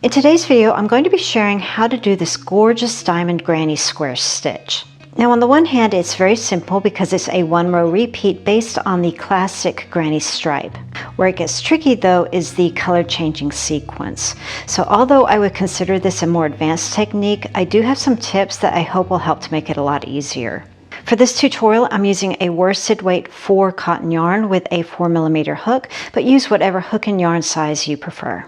In today's video, I'm going to be sharing how to do this gorgeous diamond granny square stitch. Now on the one hand, it's very simple because it's a one row repeat based on the classic granny stripe. Where it gets tricky though is the color changing sequence. So although I would consider this a more advanced technique, I do have some tips that I hope will help to make it a lot easier. For this tutorial, I'm using a worsted weight 4 cotton yarn with a 4mm hook, but use whatever hook and yarn size you prefer.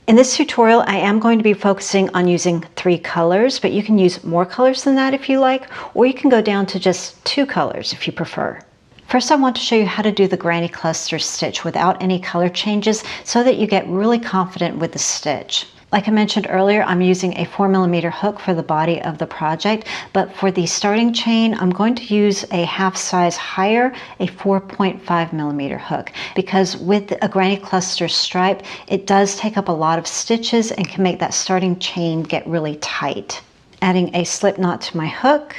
In this tutorial, I am going to be focusing on using 3 colors, but you can use more colors than that if you like, or you can go down to just 2 colors if you prefer. First, I want to show you how to do the granny cluster stitch without any color changes so that you get really confident with the stitch. Like I mentioned earlier, I'm using a 4mm hook for the body of the project, but for the starting chain, I'm going to use a half size higher, a 4.5mm hook, because with a granny cluster stripe, it does take up a lot of stitches and can make that starting chain get really tight. Adding a slip knot to my hook.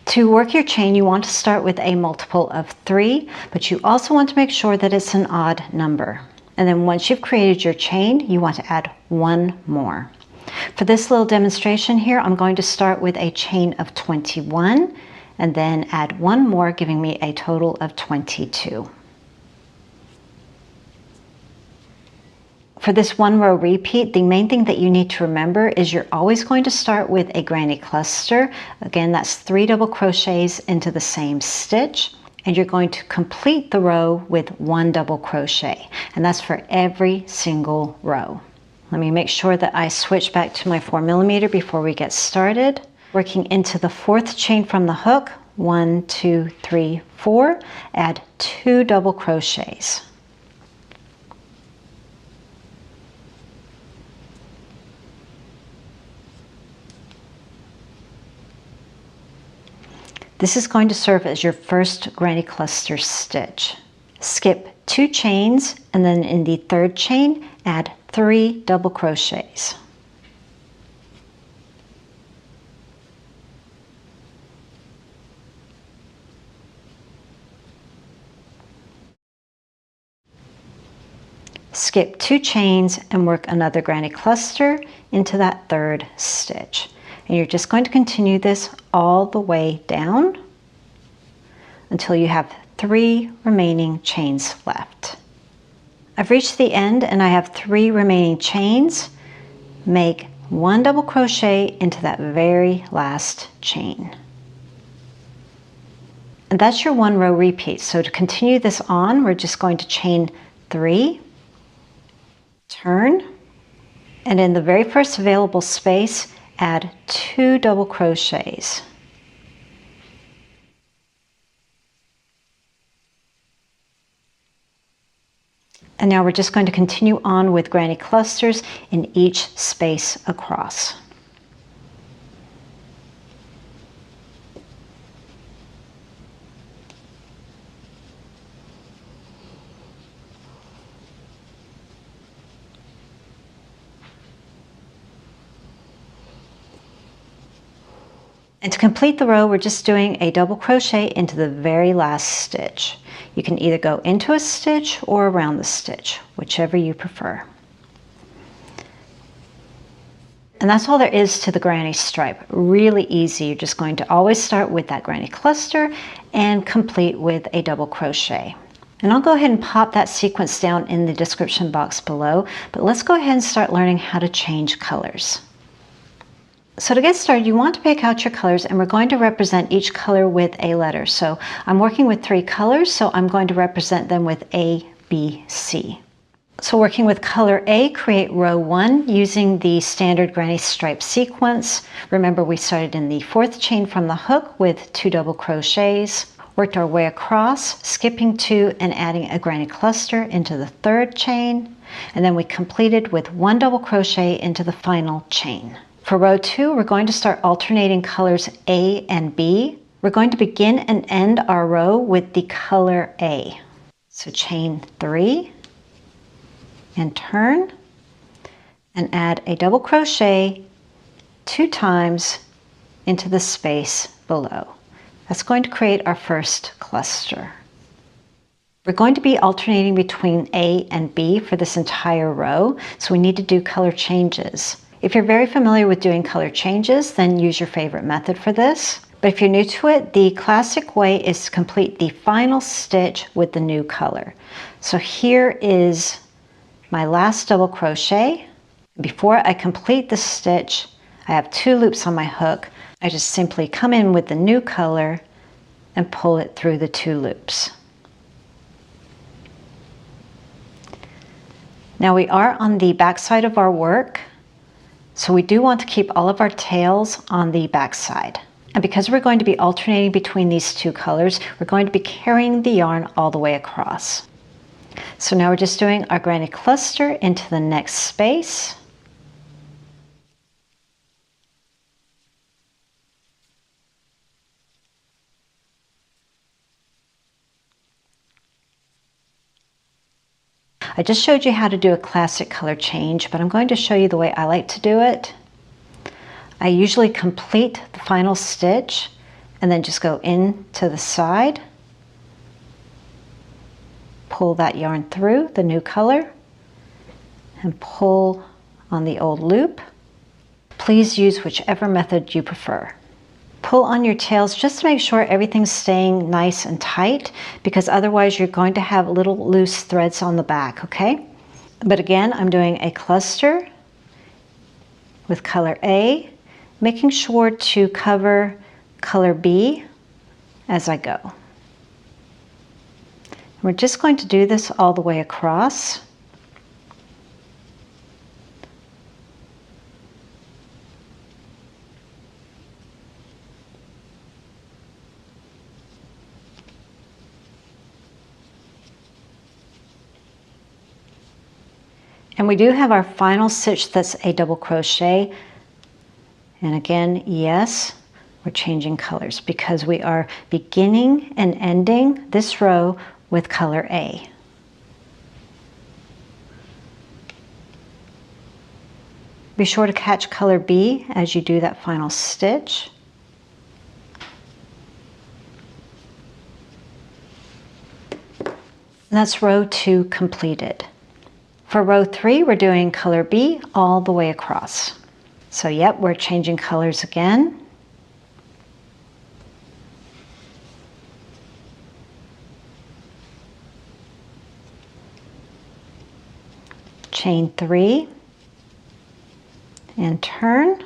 To work your chain, you want to start with a multiple of 3, but you also want to make sure that it's an odd number. And then once you've created your chain, you want to add 1 more. For this little demonstration here, I'm going to start with a chain of 21 and then add 1 more, giving me a total of 22. For this one row repeat, the main thing that you need to remember is you're always going to start with a granny cluster. Again, that's 3 double crochets into the same stitch, and you're going to complete the row with 1 double crochet, and that's for every single row. Let me make sure that I switch back to my 4mm before we get started. Working into the 4th chain from the hook, 1, 2, 3, 4, add 2 double crochets. This is going to serve as your first granny cluster stitch. Skip 2 chains, and then in the 3rd chain, add 3 double crochets. Skip 2 chains and work another granny cluster into that 3rd stitch. And you're just going to continue this all the way down until you have 3 remaining chains left. I've reached the end and I have 3 remaining chains. Make 1 double crochet into that very last chain. And that's your 1 row repeat. So to continue this on, we're just going to chain 3, turn, and in the very first available space, add 2 double crochets. And now we're just going to continue on with granny clusters in each space across. And to complete the row, we're just doing a double crochet into the very last stitch. You can either go into a stitch or around the stitch, whichever you prefer. And that's all there is to the granny stripe. Really easy. You're just going to always start with that granny cluster and complete with a double crochet. And I'll go ahead and pop that sequence down in the description box below, but let's go ahead and start learning how to change colors. So to get started, you want to pick out your colors, and we're going to represent each color with a letter. So I'm working with 3 colors, so I'm going to represent them with A, B, C. So working with color A, create row 1 using the standard granny stripe sequence. Remember, we started in the 4th chain from the hook with 2 double crochets, worked our way across, skipping 2 and adding a granny cluster into the 3rd chain, and then we completed with 1 double crochet into the final chain. For row 2, we're going to start alternating colors A and B. We're going to begin and end our row with the color A. So chain 3 and turn and add a double crochet 2 times into the space below. That's going to create our first cluster. We're going to be alternating between A and B for this entire row, so we need to do color changes. If you're very familiar with doing color changes, then use your favorite method for this. But if you're new to it, the classic way is to complete the final stitch with the new color. So here is my last double crochet. Before I complete the stitch, I have 2 loops on my hook. I just simply come in with the new color and pull it through the 2 loops. Now we are on the back side of our work, so we do want to keep all of our tails on the back side. And because we're going to be alternating between these 2 colors, we're going to be carrying the yarn all the way across. So now we're just doing our granny cluster into the next space. I just showed you how to do a classic color change, but I'm going to show you the way I like to do it. I usually complete the final stitch and then just go in to the side, pull that yarn through the new color, and pull on the old loop. Please use whichever method you prefer. Pull on your tails just to make sure everything's staying nice and tight, because otherwise you're going to have little loose threads on the back, okay? But again, I'm doing a cluster with color A, making sure to cover color B as I go. We're just going to do this all the way across. And we do have our final stitch that's a double crochet. And again, yes, we're changing colors because we are beginning and ending this row with color A. Be sure to catch color B as you do that final stitch. And that's row 2 completed. For row 3, we're doing color B all the way across. So yep, we're changing colors again. Chain 3 and turn.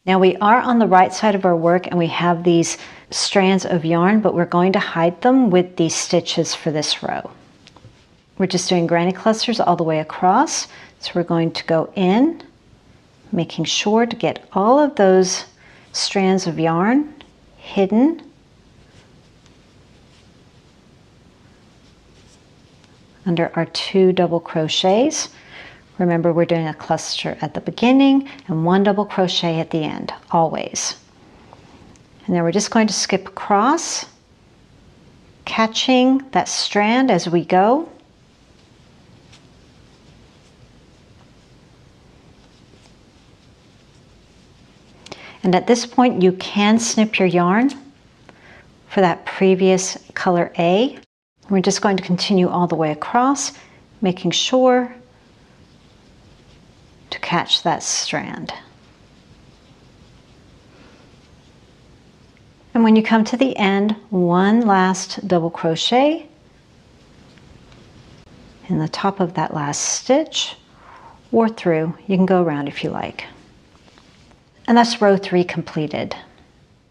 Now we are on the right side of our work and we have these strands of yarn, but we're going to hide them with these stitches for this row. We're just doing granny clusters all the way across. So we're going to go in, making sure to get all of those strands of yarn hidden. Under our 2 double crochets. Remember, we're doing a cluster at the beginning and 1 double crochet at the end, always. And then we're just going to skip across, catching that strand as we go. And at this point, you can snip your yarn for that previous color A. We're just going to continue all the way across, making sure to catch that strand. And when you come to the end, 1 last double crochet in the top of that last stitch or through. You can go around if you like. And that's row 3 completed.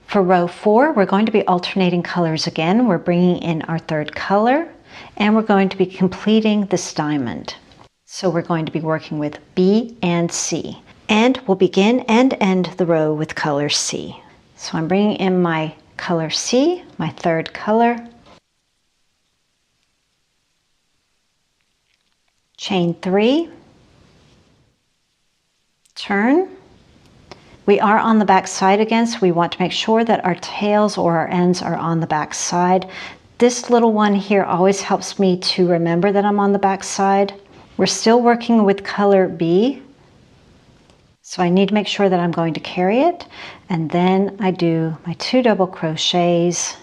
For row 4, we're going to be alternating colors again. We're bringing in our 3rd color and we're going to be completing this diamond. So we're going to be working with B and C. And we'll begin and end the row with color C. So I'm bringing in my color C, my 3rd color. Chain 3. Turn. We are on the back side again, so we want to make sure that our tails or our ends are on the back side. This little one here always helps me to remember that I'm on the back side. We're still working with color B, so I need to make sure that I'm going to carry it. And then I do my 2 double crochets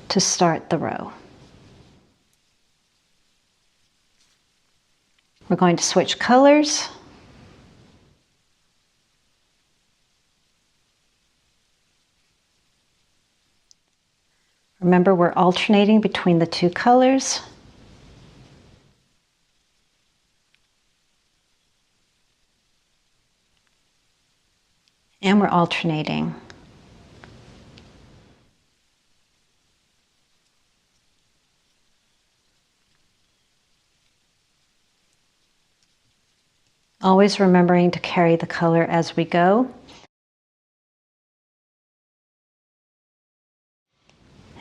to start the row. We're going to switch colors. Remember, we're alternating between the two colors. And we're alternating. Always remembering to carry the color as we go.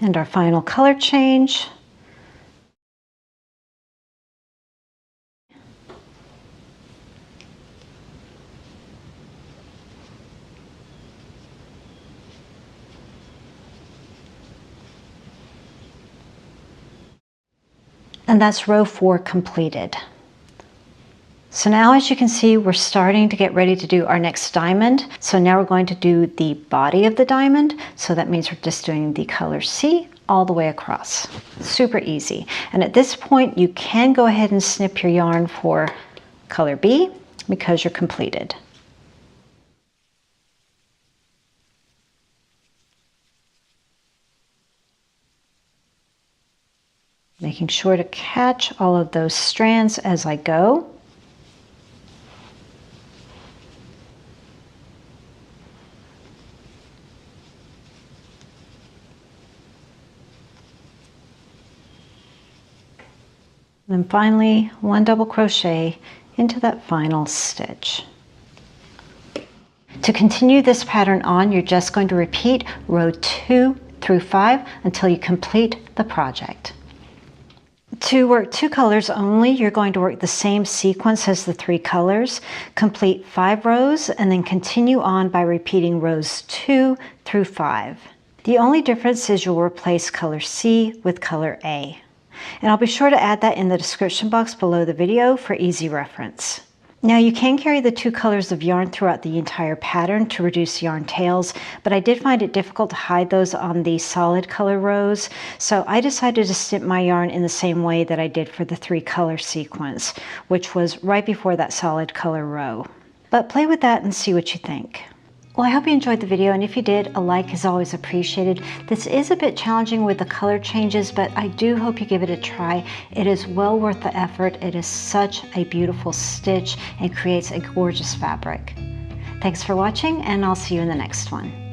And our final color change. And that's row 4 completed. So now, as you can see, we're starting to get ready to do our next diamond. So now we're going to do the body of the diamond. So that means we're just doing the color C all the way across. Super easy. And at this point, you can go ahead and snip your yarn for color B because you're completed. Making sure to catch all of those strands as I go. And then finally, 1 double crochet into that final stitch. To continue this pattern on, you're just going to repeat row 2 through 5 until you complete the project. To work 2 colors only, you're going to work the same sequence as the 3 colors, complete 5 rows, and then continue on by repeating rows 2 through 5. The only difference is you'll replace color C with color A. And I'll be sure to add that in the description box below the video for easy reference. Now, you can carry the 2 colors of yarn throughout the entire pattern to reduce yarn tails, but I did find it difficult to hide those on the solid color rows, so I decided to snip my yarn in the same way that I did for the 3 color sequence, which was right before that solid color row. But play with that and see what you think. Well, I hope you enjoyed the video, and if you did, a like is always appreciated. This is a bit challenging with the color changes, but I do hope you give it a try. It is well worth the effort. It is such a beautiful stitch and creates a gorgeous fabric. Thanks for watching, and I'll see you in the next one.